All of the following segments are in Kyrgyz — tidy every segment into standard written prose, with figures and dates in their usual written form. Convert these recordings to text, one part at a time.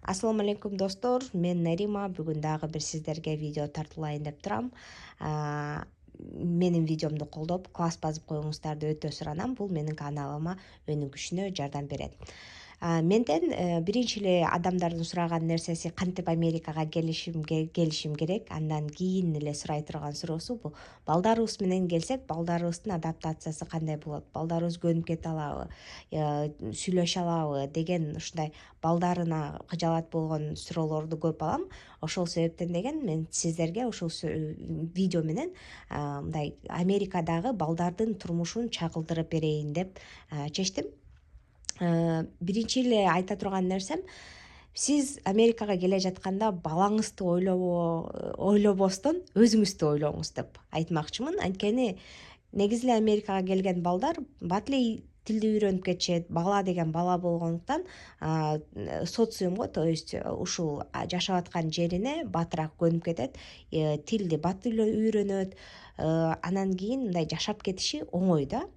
Ассаламу алейкум достор, мен Нарима. Бүгүн дагы бир сиздерге видео тартуулайын деп турам. Менин видеомду колдоп, класс базып коюңуздарды өтө суранам. Бул менин каналыма өнүгүшүнө жардам берет. Менден биринчи эле адамдардын сураган нерсеси кантип Америкага келишим керек. Андан кийин эле сурай турган суроосу бул балдарыбыз менен келсек, балдарыбыздын адаптациясы кандай болот? Балдарыбыз көнүп кете алабы? Сүйлөшө алабы деген ушундай балдарына кыжаалат болгон суроолорду көп алам. Ошол себептен деген мен сиздерге ушул видео менен мындай Америкадагы балдардын турмушун чагылдырып берейин деп чечтим. Биринчи эле айта турган нерсем, сиз Америкага келе жатканда балаңызды ойлобостон өзүңүздү ойлоңуз деп айтмакчымын. Анткени негизи эле Америкага келген балдар бат эле тилди үйрөнүп кетишет. Бала деген бала болгондуктан социумго, то есть ушул жашап аткан жерине батыраак көнүп кетет, тилди бат эле үйрөнөт, анан кийин мындай жашап кетиши оңой да.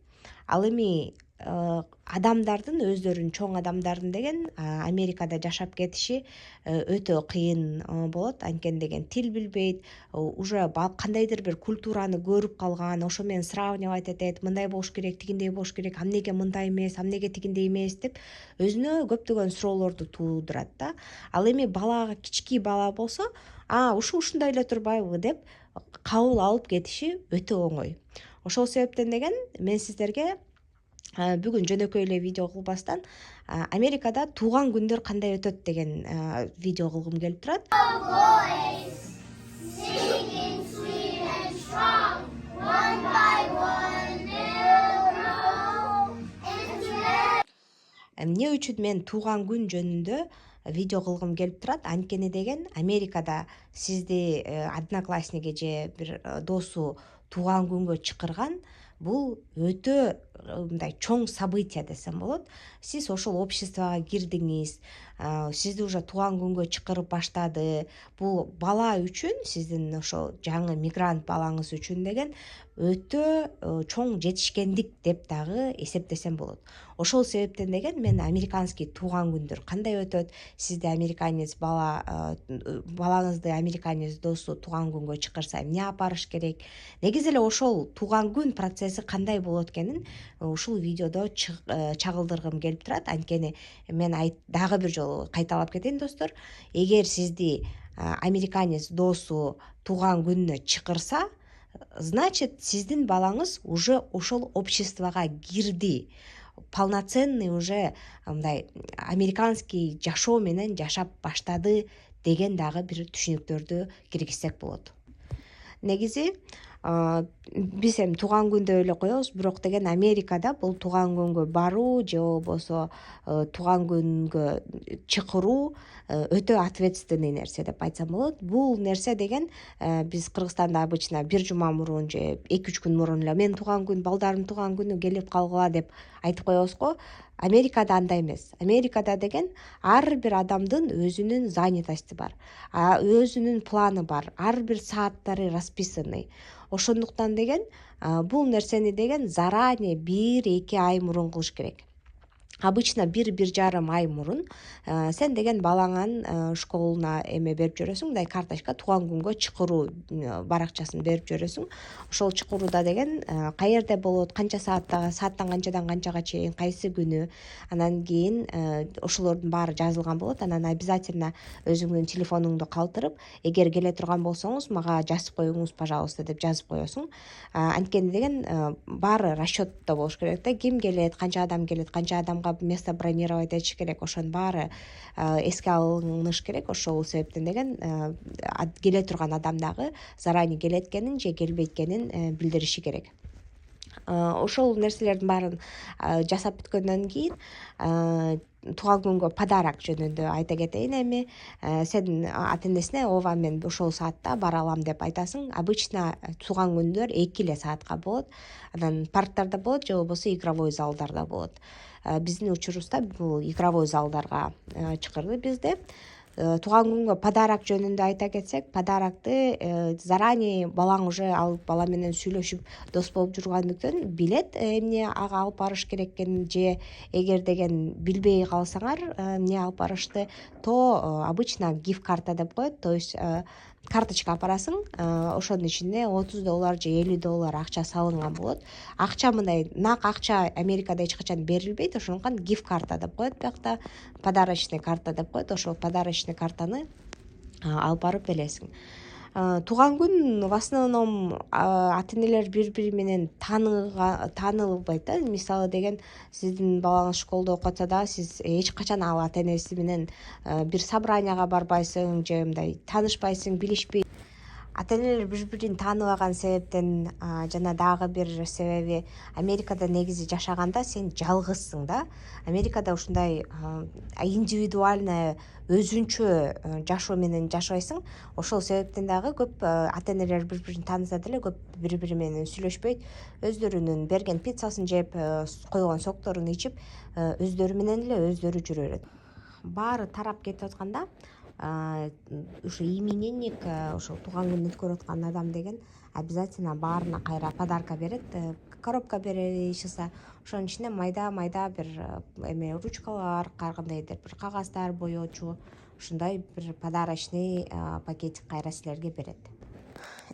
Ал эми адамдардын өздөрүнүн чоң адамдардын деген Америкада жашап кетиши өтө кыйын болот. Анткени деген тил билбейт, уже кандайдыр бир культураны көрүп калган, ошо менен сравнивать этет, мындай болуш керек, тигиндей болуш керек, эмнеге мындай эмес, эмнеге тигиндей эмес деп өзүнө көптөгөн суроолорду туудурат да. Ал эми балага, кички бала болсо, ушундай эле турбайбы деп кабыл алып кетиши өтө оңой. Ошол себептен деген мен сиздерге бүгүн жөнөкөй эле видео кылбастан Америкада тууган күндөр кандай өтөт деген видео кылгым келип турат. Эмне үчүн мен тууган күн жөнүндө видео кылгым келип турат? Анткени деген Америкада сизди одноклассники же бир досу тууган күнгө чакырган, бул өтө мындай чоң событие десем болот. Сиз ошол обществого кирдиңиз, сизди уже тууган күнгө чакырып баштады. Бул бала үчүн, сиздин ошол жаңы мигрант балаңыз үчүн деген өтө чоң жетишкендик деп дагы эсептесем болот. Ошол себептен деген мен американский тууган күндөр кандай өтөт, сизди американец балаңызды американец досу тууган күнгө чакырса эмне апарыш керек, негизи эле ошол тууган күн процесси кандай болот экенин ушул видеодо чагылдыргым келип турат. Анткени мен дагы бир жолу кайталап кетейин достор, эгер сизди американец досу тууган күнүнө чакырса, значит сиздин балаңыз уже ошол обществого кирди, полноценный уже мындай американский жашоо менен жашап баштады деген дагы бир түшүнүктөрдү киргизсек болот. Негизи биз эми тууган күн деп эле коебуз, бирок деген Америкада бул тууган күнгө баруу же болбосо тууган күнгө чакыруу өтө ответственный нерсе деп айтсам болот. Бул нерсе деген биз Кыргызстанда обычно бир жума мурун же 2-3 күн мурун эле мен тууган күн, балдарым тууган күнү келип калгыла деп айтып коебуз го. Америкада андай эмес. Америкада деген ар бир адамдын өзүнүн занятости бар, өзүнүн планы бар, ар бир сааттары расписанный. Ошондуктан деген бул нерсени деген заранее 1-2 ай мурун кылыш керек. Обычно 1-1,5 ай мурун сен деген балаңан школуна эме берип жибересиң, мындай карточка, тууган күнгө чакыруу баракчасын берип жибересиң. Ошол чакырууда деген каерде болот, канча сааттан канчадан канчага чейин, кайсы күнү, анан кийин ошолордун баары жазылган болот. Анан обязательно өзүңдүн телефонуңду калтырып, эгер келе турган болсоңуз, мага жазып коюңуз, пожалуйста деп жазып коесуң. Анткени деген баары расчетто болуш керек да, ким келет, канча адам келет, канча адамга место бронировать этиш керек, ошонун баары эске алыныш керек. Ошол себептен деген келе турган адам дагы заранее келеткенин же келбейткенин билдириши керек. Ошол нерселердин баарын жасап бүткөндөн кийин тууган күнгө подарок жөнүндө айта кетейин. Эми сен ата-энесине ооба мен ошол саатта бара алам деп айтасың. Обычно тууган күндөр 2 эле саатка болот. Анан парктарда болот же болбосо игровой залдарда болот. Биздин учурубузда бул игровой залдарга чакырды бизди. тууган күнгө подарок жөнүндө айта кетсек, подарокты заранее балаң уже алып бала менен сүйлөшүп дос болуп жүргөндүктөн билет эмне ага алып барыш керек экенин, же эгер деген билбей калсаңар эмне алып барышты, то обычно гифт карта деп коет. То есть карточка апарасың, ошонун ичине $30 же $50 акча салынган болот. Акча мындай нак акча Америкада эч качан берилбейт, ошондуктан гифт карта деп коет, биякта подарочный карта деп коет. Ошол подарочный картаны алып барып бересиң. Тууган күн в основном ата энелер бири бири менен таанылбайт да. Мисалы деген сиздин балаңыз школдо окуп атса дагы сиз эч качан ал ата энеси менен бир собранияга барбайсың же мындай таанышпайсың, билишпейт. Ата энелер бири бирин тааныбаган себептен жана дагы бир себеби, Америкада негизи жашаганда сен жалгызсың да. Америкада ушундай индивидуальный өзүнчө жашоо менен жашайсың. Ошол себептен дагы көп ата энелер бири бирин тааныса деле көп бири бири менен сүйлөшпөйт. Өздөрүнүн берген пиццасын жеп, койгон сокторун ичип, өздөрү менен эле өздөрү жүрө берет. Баары тарап кетип атканда ушу именинник, ошол тууган күнүн өткөрүп аткан адам деген обязательно баарына кайра подарка берет. Коробка беришса, ошонун ичинде майда бир эме ручкалар, кандайдыр бир кагаздар, боёчу, ушундай бир подарочный пакетик кайра силерге берет.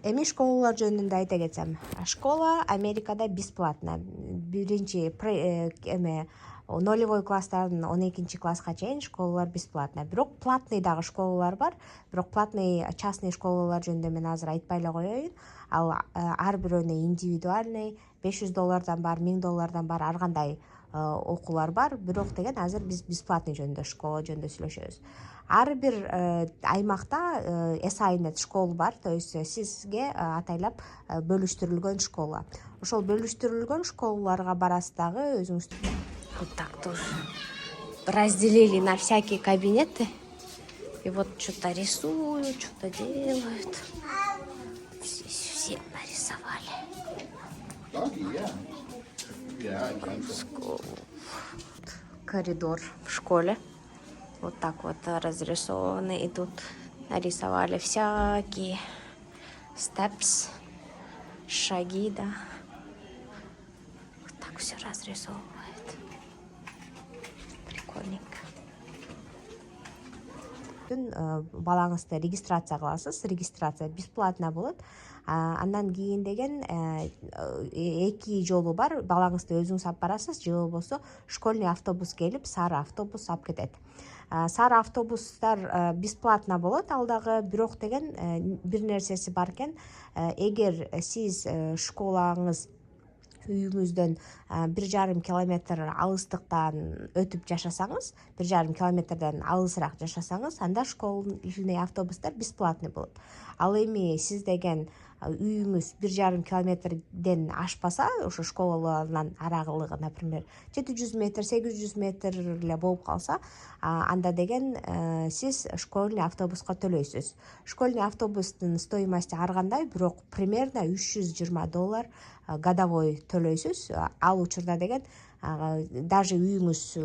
Эми школалар жөнүндө айта кетсем, школа Америкада бесплатно. Биринчи эме нолевой класстан 12 класска чейин школалар бесплатно. Бирок платный дагы школалар бар. Бирок платный частный школалар жөнүндө мен азыр айтпай эле коеюн. Ал ар бирөөнө индивидуальный $500 бар, $1000 бар, ар кандай окуулар бар. Бирок деген азыр биз бесплатный жөнүндө школа жөнүндө сүйлөшөбүз. Ар бир аймакта assigned школа бар, то есть сизге атайлап бөлүштүрүлгөн школа. Ошол бөлүштүрүлгөн школаларга барасыз дагы өзүңүз. Вот так тоже разделили на всякие кабинеты. И вот что-то рисуют, что-то делают. Здесь все нарисовали. Коридор в школе. Вот так вот разрисованы идут. Нарисовали всякие steps, шаги, да. Вот так все разрисовывают. Прикольненько. Балаңызды регистрация кыласыз. Регистрация бесплатно болот. Андан кийин деген эки жолу бар. Балаңызды өзүңүз алып барасыз, же болбосо школьный автобус келип, сары автобус алып кетет. Сары автобустар бесплатно болот. Ал дагы бирок деген бир нерсеси бар экен. Эгер сиз школаңыз үйүңүздөн 1,5 километр алыстыктан өтүп жашасаңыз, 1,5 километрден алысыраак жашасаңыз, анда школьный автобустар бесплатный болот. Ал эми сиз деген үйүңүз 1,5 километрден ашпаса, ошо школалардан аралыгы, например, 700 метр, 800 метр эле болуп калса, анда деген сиз школьный автобуска төлөйсүз. Школьный автобустун стоимости ар кандай, бирок примерно $320 годовой төлөйсүз. Ал учурда деген даже үйүңүз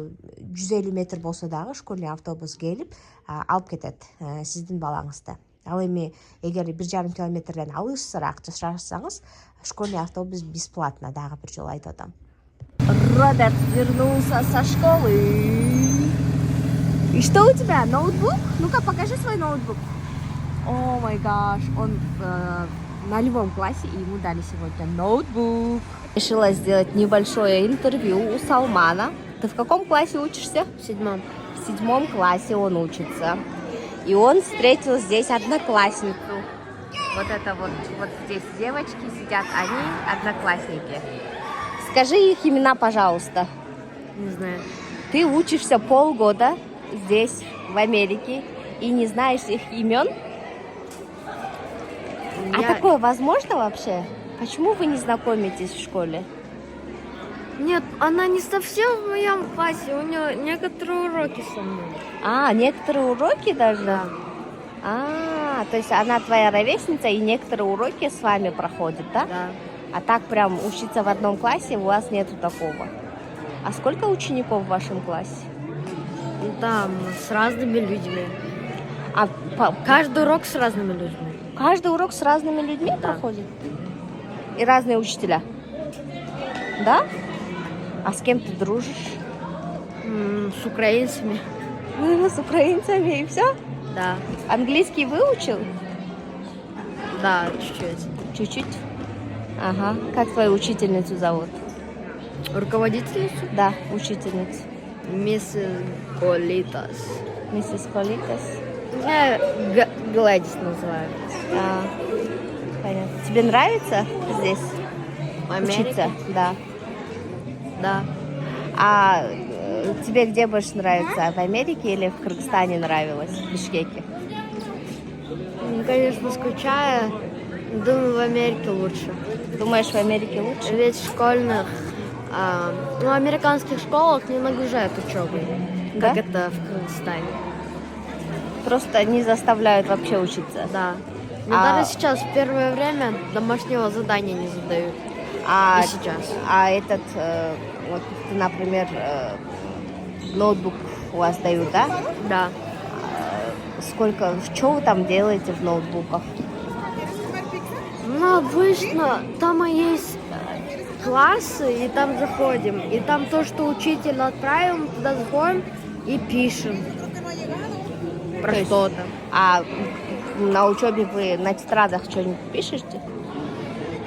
150 метр болсо дагы школьный автобус келип алып кетет сиздин балаңызды. Ал эми эгер 1,5 километрден алысыраак жашасаңыз, школьный автобус бесплатно, дагы бир жолу айтып атам. Роберт вернулся со школы. И что у тебя? Ноутбук? Ну-ка, покажи свой ноутбук. О май гаш, он на любом классе, и ему дали сегодня ноутбук. Решила сделать небольшое интервью у Салмана. Ты в каком классе учишься? В 7. В 7 классе он учится. И он встретил здесь одноклассницу. Вот это вот здесь девочки сидят, они одноклассники. Скажи их имена, пожалуйста. Не знаю. Ты учишься полгода здесь, в Америке, и не знаешь их имен? А такое возможно вообще? Почему вы не знакомитесь в школе? Нет, она не совсем в моем классе, у нее некоторые уроки со мной. Некоторые уроки даже? Да. То есть она твоя ровесница и некоторые уроки с вами проходит, да? Да. А так прям учиться в одном классе у вас нету такого. А сколько учеников в вашем классе? Там с разными людьми. А Каждый урок с разными людьми. каждый урок с разными людьми Да. проходит? И разные учителя? Да? А с кем ты дружишь? С украинцами. С украинцами и все? Да. Английский выучил? Да, чуть-чуть. Чуть-чуть? Ага. Как твою учительницу зовут? Руководительницу? Да, учительницу. Миссис Политас. Миссис Колитас. Я Гладис называю. А, понятно. Тебе нравится здесь В Америке? учиться? Да. Да. А тебе где больше нравится? В Америке или в Кыргызстане нравилось? В Бишкеке? Конечно, скучаю. Думаю, в Америке лучше. Думаешь, в Америке лучше? Ведь в школьных, американских школах не нагружают учебой, Да? как это в Кыргызстане. Просто не заставляют вообще учиться. Да. Мне А- даже сейчас, в первое время, домашнего задания не задают. А, И сейчас. а этот, вот, например, ноутбук у вас дают, да? Да. Сколько, что вы там делаете в ноутбуках? Ну, обычно там и есть классы, и там заходим. И там то, что учитель отправил, мы туда заходим и пишем про То есть- что-то. А на учебе вы на тетрадах что-нибудь пишете?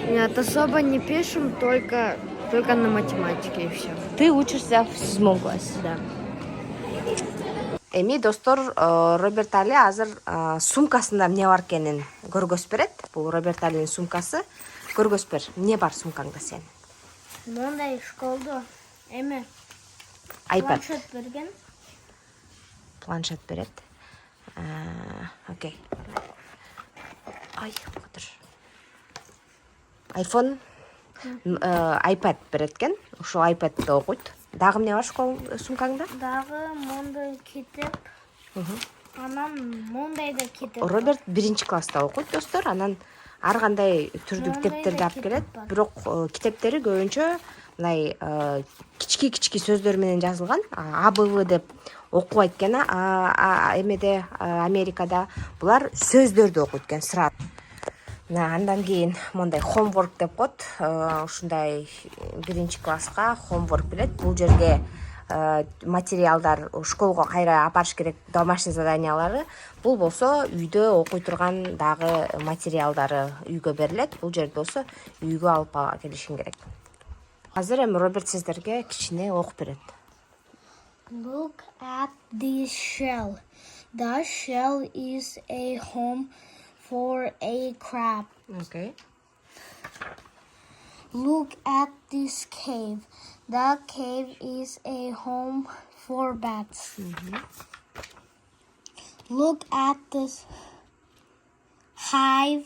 Нет, особо не пишем, только на математике и все. Ты учишься в 7 классе. Да. Эми достор, Роберт Али азыр сумкасында эмне бар экенин көргөзүп берет. Бул Роберт Алинин сумкасы. Көргөзүп бер. Эмне бар сумкаңда сен? Мондай школда эме iPad. берген. Планшет берет. Окей. Ай, отур. iPhone, iPad берет экен. Ошол iPad'да окуйт. Дагы эмне бар сумкаңда? Дагы мондай китеп. Анан мондай да китеп. Роберт 1-класста окуйт, достор. Анан ар кандай түрдүү Моундай китептерди да алып китеп келет. бар. Бирок китептери көбүнчө мындай кички сөздөр менен жазылган. АБВ деп окубайт экен эмеде Америкада. Булар сөздөрдү окуйт экен сразу. Андан кийин мондай homework деп коет. Ушундай 1-класска homework берет. Бул жерге материалдар школго кайра апарыш керек домашний заданиялары. Бул болсо үйдө окуй турган дагы материалдары үйгө берилет. Бул жерде болсо үйгө алып келишиң керек. Азыр эми Роберт сиздерге кичине окуп берет. Look at this shell. The shell is a home for a crab. Окей. Look at this cave. The cave is a home for bats. Look at this hive.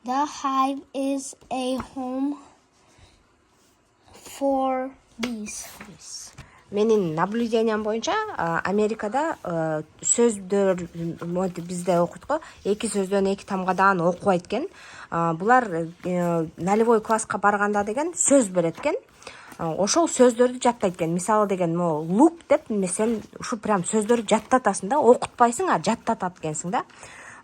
The hive is a home for bees. Менин наблюдениям боюнча Америкада сөздөр бизде окуйт го, 2 сөздөн 2 тамгадан окубайт экен. Булар нулевой класска барганда деген сөз берет экен. Ошол сөздөрдү жаттайт экен. Мисалы деген look деп сен ушу прям сөздөрдү жаттатасың да, окутпайсың, а жаттатат экенсиң да.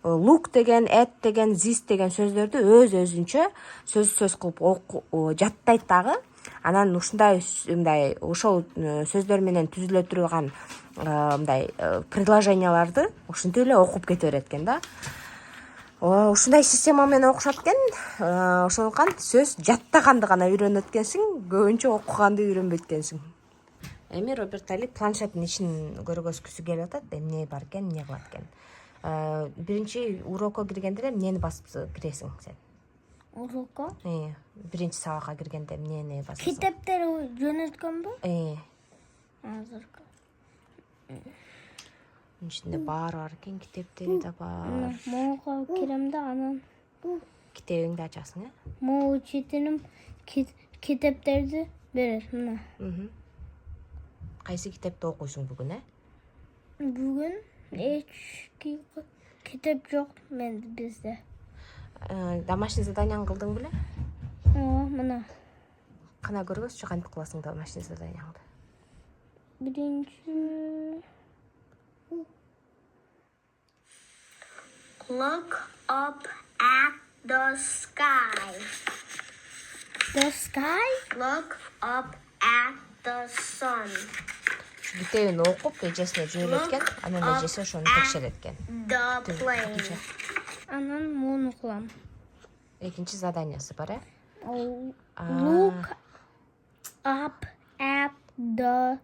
Look деген, at деген, this деген сөздөрдү өз-өзүнчө сөз кылып жаттайт дагы. Анан ушундай ошол сөздөр менен түзүлө турган мындай предложенияларды ушинтип эле окуп кете берет экен да. Ушундай система менен окушат экен. Ошондуктан сөз жаттаганды гана үйрөнөт экенсиң, көбүнчө окуганды үйрөнбөйт экенсиң. Эми Роберт Али планшеттин ишин көргөзгүсү келип атат. Эмне бар экен, эмне кылат экен. Биринчи урокко киргенде эле эмнени басып киресиң сен? Урокко? Биринчи сабакка киргенде эмнени басасың? Китептер жөнөткөнбү? Азыркы. Ичинде баары бар экен, китептери да бар. Могу кирем да анан Китебиңди ачасың, могу учителим китептерди берер. Мына. Кайсы китепти окуйсуң бүгүн, Бүгүн эч китеп жок бизде. Домашний заданияң кылдың беле? Мына. Кана көргөзчү кантип кыласың домашний заданияңды? Биринчи Look up at the sky. The sky? Look up at the sun. Бүтөөнү окуп эжесине жөнөткөн, анан эжеси ошону текшерет экен. The plane. Анан муну кылам. Экинчи заданиясы бар, э? Look up at the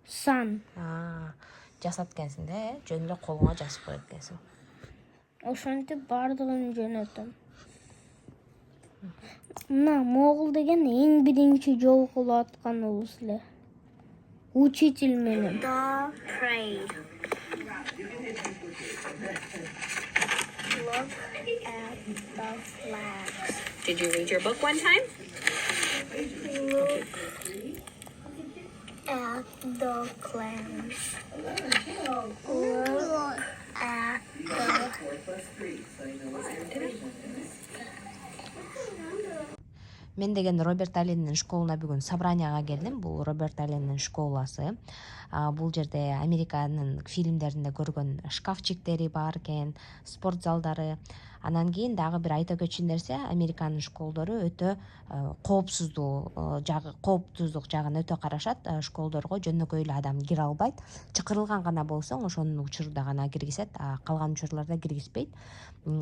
sun. Жасат экенсиң да, э? Жөн эле колуңа жазып коет экенсиң. Ошентип бардыгын жөнөтөм. Мына могул деген эң биринчи жолу кылып атканыбыз эле. Учитель менен. The parade. Look at the flags. Did you read your book one time? Look at the clams. Look at the Мен деген Роберт Аллендин школуна бүгүн собранияга келдим. Бул Роберт Аллендин школасы. Бул жерде Американын фильмдеринде көргөн шкафчиктери бар экен, спорт залдары. Анан кийин дагы бир айта кетчү нерсе, Американын школдору өтө коопсуздук жагын өтө карашат. Школдорго жөнөкөй эле адам кире албайт. Чакырылган гана болсоң, ошонун учурда гана киргизет, калган учурларда киргизбейт.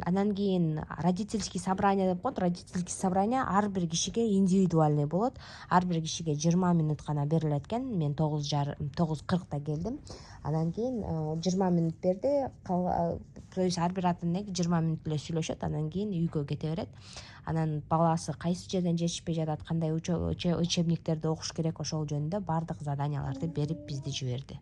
Анан кийин родительский собрание деп коет. Родительский собрание ар бир кишиге индивидуальный болот. Ар бир кишиге 20 мүнөт гана берилет экен. Мен 9:40 келдим. Анан кийин 20 мүнөт берди. То есть ар бир ата-эне 20 мүнөт эле сүйлөшөт, анан кийин үйгө кете берет. Анан баласы кайсы жерден жетишпей жатат, кандай учебниктерди окуш керек, ошол жөнүндө бардык заданияларды берип бизди жиберди.